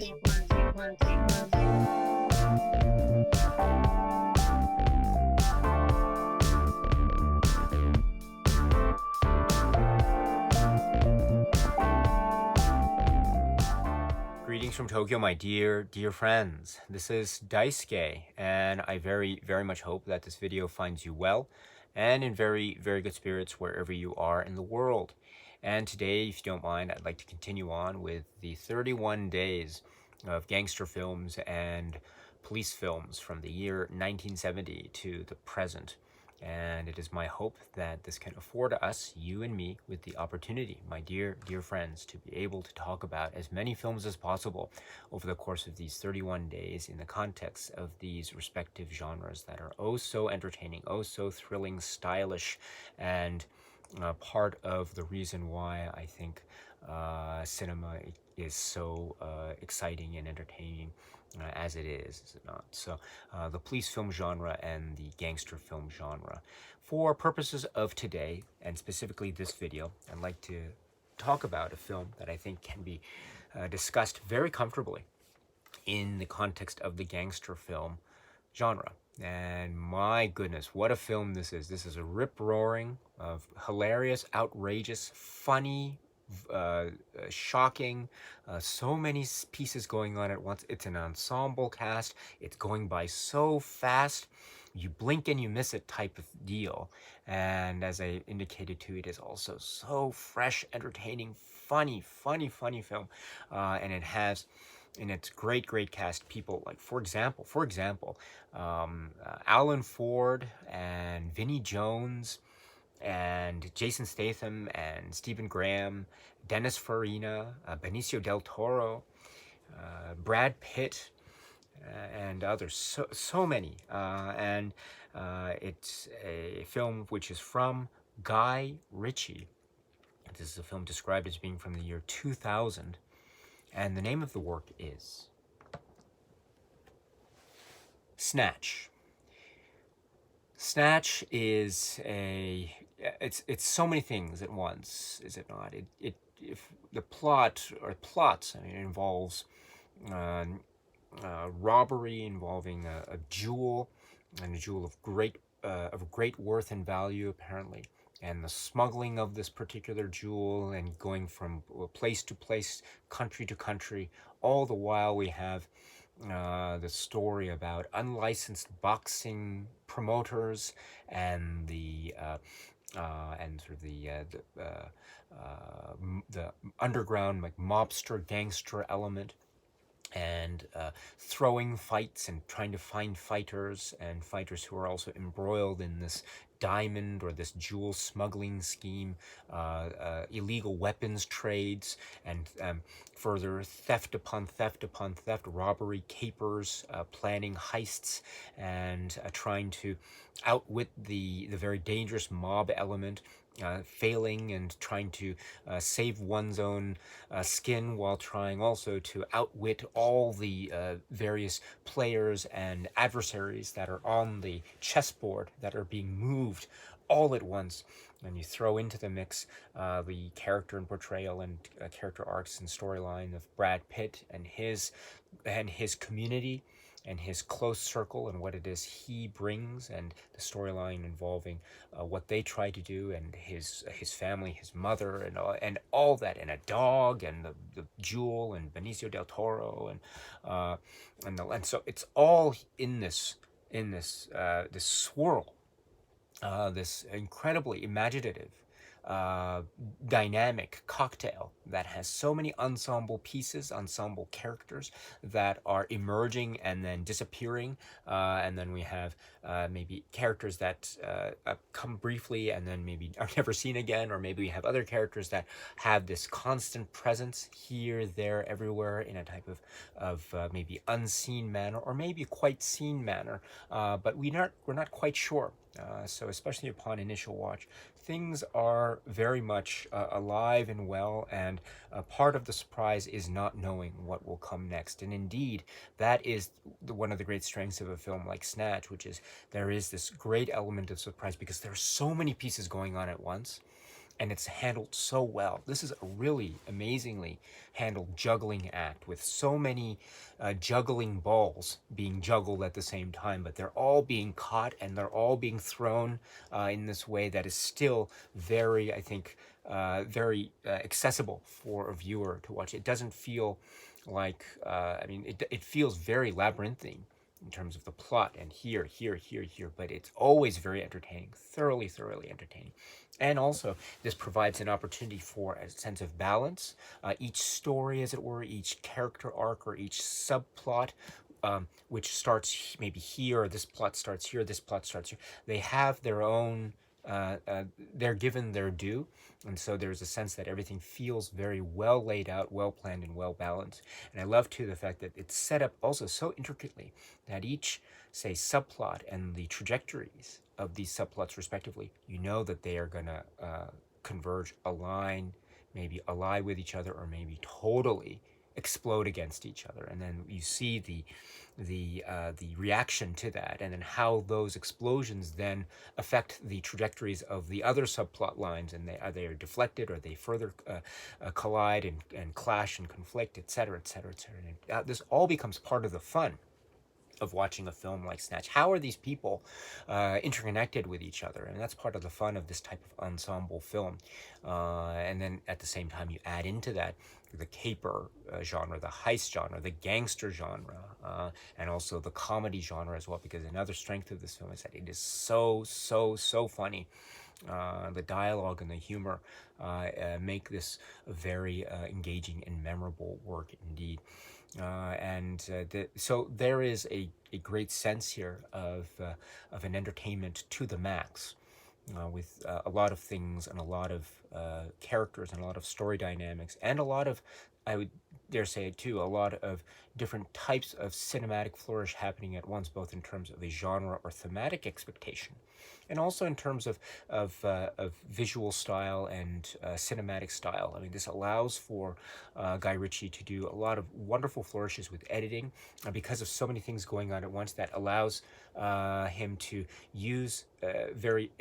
Greetings from Tokyo, my dear friends. This is Daisuke, and I very much hope that this video finds you well and in very good spirits wherever you are in the world. And today, if you don't mind, I'd like to continue on with the 31 days of gangster films and police films from the year 1970 to the present. And it is my hope that this can afford us, you and me, with the opportunity, my dear friends, to be able to talk about as many films as possible over the course of these 31 days in the context of these respective genres that are oh so entertaining, oh so thrilling, stylish, and part of the reason why I think cinema is so exciting and entertaining as it is it not? So the police film genre and the gangster film genre. For purposes of today, and specifically this video, I'd like to talk about a film that I think can be discussed very comfortably in the context of the gangster film genre. And my goodness, what a film this is. This is a rip-roaring, hilarious, outrageous, funny, shocking, so many pieces going on at once. It's an ensemble cast. It's going by so fast. You blink and you miss it type of deal. And as I indicated too, it is also so fresh, entertaining, funny film. And it has in its great cast people like, for example, Alan Ford and Vinnie Jones and Jason Statham and Stephen Graham, Dennis Farina, Benicio del Toro, Brad Pitt, and others. So many. And it's a film which is from Guy Ritchie. This is a film described as being from the year 2000. And the name of the work is Snatch. Snatch is it's so many things at once, is it not? If the plots, I mean, it involves robbery involving a jewel, and a jewel of great worth and value apparently, and the smuggling of this particular jewel and going from place to place, country to country. All the while we have the story about unlicensed boxing promoters and the underground, like, mobster gangster element, and throwing fights and trying to find fighters, and fighters who are also embroiled in this diamond or this jewel smuggling scheme, illegal weapons trades, and further theft upon theft, robbery, capers, planning heists, and trying to outwit the very dangerous mob element, failing and trying to save one's own skin while trying also to outwit all the various players and adversaries that are on the chessboard that are being moved all at once. And you throw into the mix the character and portrayal and character arcs and storyline of Brad Pitt and his community and his close circle and what it is he brings, and the storyline involving what they try to do, and his family, his mother, and all that, and a dog, and the jewel, and Benicio del Toro, and so it's all in this swirl, this incredibly imaginative, dynamic cocktail that has so many ensemble pieces, ensemble characters that are emerging and then disappearing, and then we have maybe characters that come briefly and then maybe are never seen again, or maybe we have other characters that have this constant presence here, there, everywhere in a type of maybe unseen manner, or maybe quite seen manner, but we're not quite sure. So especially upon initial watch, things are very much alive and well, and part of the surprise is not knowing what will come next. And indeed, that is one of the great strengths of a film like Snatch, which is there is this great element of surprise because there are so many pieces going on at once. and it's handled so well. This is a really amazingly handled juggling act with so many juggling balls being juggled at the same time, but they're all being caught and they're all being thrown in this way that is still very, I think, very accessible for a viewer to watch. It doesn't feel like, it feels very labyrinthine in terms of the plot and here, but it's always very entertaining, thoroughly entertaining. And also, this provides an opportunity for a sense of balance. Each story, as it were, each character arc or each subplot, which starts maybe here, or this plot starts here, this plot starts here, they have their own, they're given their due. And so there's a sense that everything feels very well laid out, well planned, and well balanced. And I love, too, the fact that it's set up also so intricately that each, say, subplot and the trajectories of these subplots respectively, you know that they are going to converge, align, ally with each other, or maybe totally explode against each other. And then you see the reaction to that, and then how those explosions then affect the trajectories of the other subplot lines, and they are deflected, or they further collide and clash and conflict, etc., etc., etc. And this all becomes part of the fun of watching a film like Snatch. How are these people interconnected with each other? And that's part of the fun of this type of ensemble film. And then at the same time, you add into that the caper genre, the heist genre, the gangster genre, and also the comedy genre as well, because another strength of this film is that it is so funny. The dialogue and the humor make this a very engaging and memorable work indeed. So there is a great sense here of an entertainment to the max, with a lot of things and a lot of characters and a lot of story dynamics and a lot of, I would dare say too, a lot of different types of cinematic flourish happening at once, both in terms of a genre or thematic expectation, and also in terms of visual style and cinematic style. I mean, this allows for Guy Ritchie to do a lot of wonderful flourishes with editing, because of so many things going on at once. That allows him to use very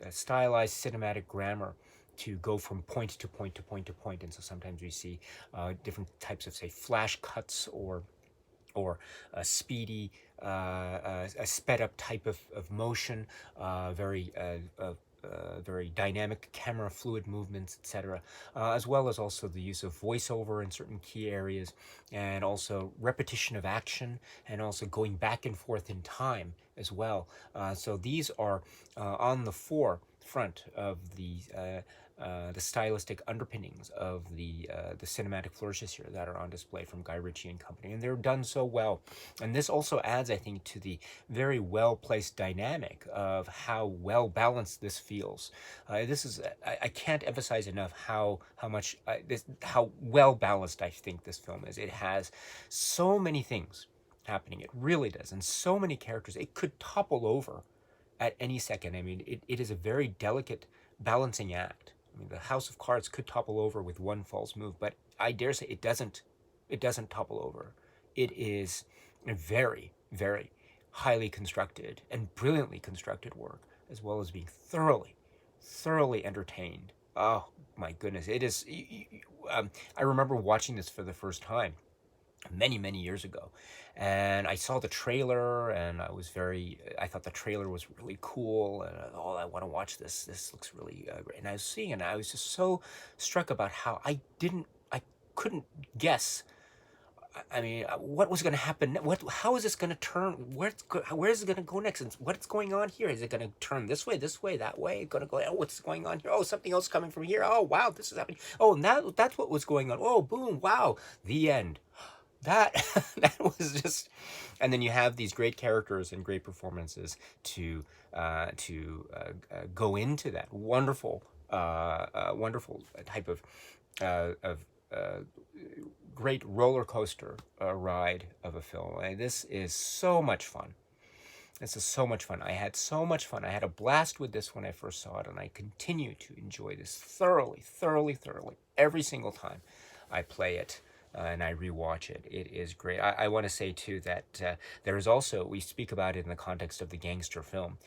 stylized cinematic grammar to go from point to point to point to point. And so sometimes we see different types of, say, flash cuts or a speedy, a sped up type of motion, very dynamic camera fluid movements, etc., as well as also the use of voiceover in certain key areas, and also repetition of action, and also going back and forth in time as well. So these are on the forefront of the stylistic underpinnings of the cinematic flourishes here that are on display from Guy Ritchie and company, and they're done so well. And this also adds, I think, to the very well-placed dynamic of how well balanced this feels. This is I can't emphasize enough how well balanced I think this film is. It has so many things happening. It really does, and so many characters. It could topple over at any second. I mean, it is a very delicate balancing act. I mean, the house of cards could topple over with one false move, but I dare say it doesn't topple over. It is a very highly constructed and brilliantly constructed work, as well as being thoroughly entertained. Oh my goodness, it is. I remember watching this for the first time many years ago, and I saw the trailer, and I thought the trailer was really cool, and I want to watch this. This looks really great. And I was seeing it, and I was just so struck about how I couldn't guess. I mean, what was going to happen? How is this going to turn? Where is it going to go next? And what's going on here? Is it going to turn this way, that way? Going to go? Oh, what's going on here? Oh, something else coming from here. Oh, wow, this is happening. Oh, now that's what was going on. Oh, boom, wow, the end. That was just, and then you have these great characters and great performances to go into that wonderful type of great roller coaster ride of a film. And this is so much fun. This is so much fun. I had so much fun. I had a blast with this when I first saw it, and I continue to enjoy this thoroughly every single time I play it and I rewatch it. It is great. I want to say too that there is also, we speak about it in the context of the gangster film.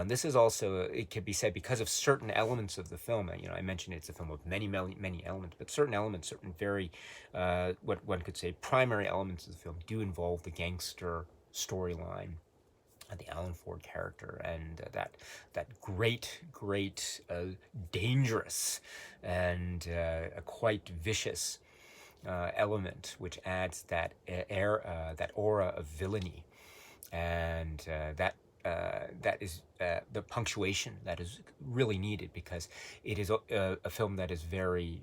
This is also, it can be said, because of certain elements of the film. I mentioned it's a film of many, many, many elements, but certain elements, certain very, what one could say, primary elements of the film do involve the gangster storyline, the Alan Ford character, and that great, dangerous, and a quite vicious element, which adds that that aura of villainy, and that is the punctuation that is really needed, because it is a film that is very,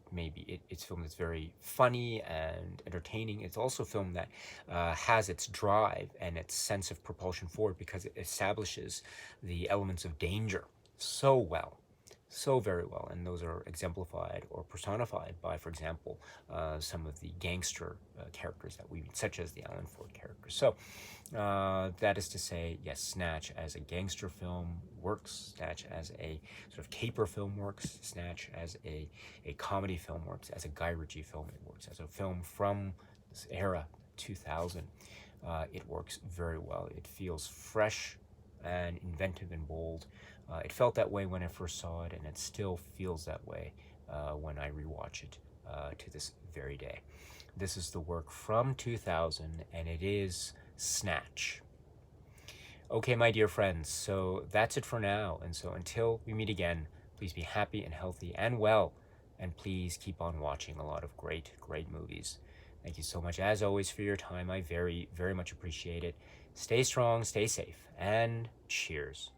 it's a film that's very funny and entertaining. It's also a film that has its drive and its sense of propulsion forward, because it establishes the elements of danger so well, so very well, and those are exemplified or personified by, for example, some of the gangster characters that we meet, such as the Alan Ford character. So that is to say, yes, Snatch as a gangster film works. Snatch as a sort of caper film works. Snatch as a comedy film works. As a Guy Ritchie film, it works. As a film from this era, 2000, it works very well. It feels fresh and inventive and bold. It felt that way when I first saw it, and it still feels that way when I rewatch it to this very day. This is the work from 2000, and it is Snatch. Okay, my dear friends, so that's it for now. And so until we meet again, please be happy and healthy and well, and please keep on watching a lot of great movies. Thank you so much, as always, for your time. I very, very much appreciate it. Stay strong, stay safe, and cheers.